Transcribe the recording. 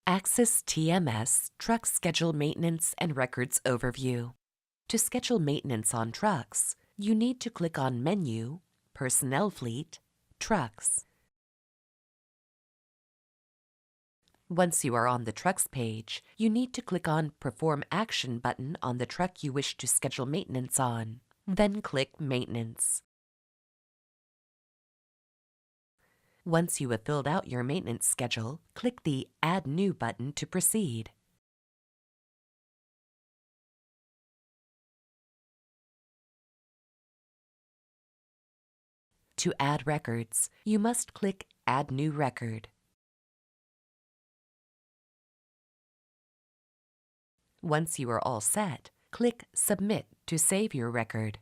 Access TMS Truck Schedule Maintenance and Records Overview. To schedule maintenance on trucks, you need to click on Menu, Personnel Fleet, Trucks. Once you are on the Trucks page, you need to click on Perform Action button on the truck you wish to schedule maintenance on. Then click Maintenance. Once you have filled out your maintenance schedule, click the Add New button to proceed. To add records, you must click Add New Record. Once you are all set, click Submit to save your record.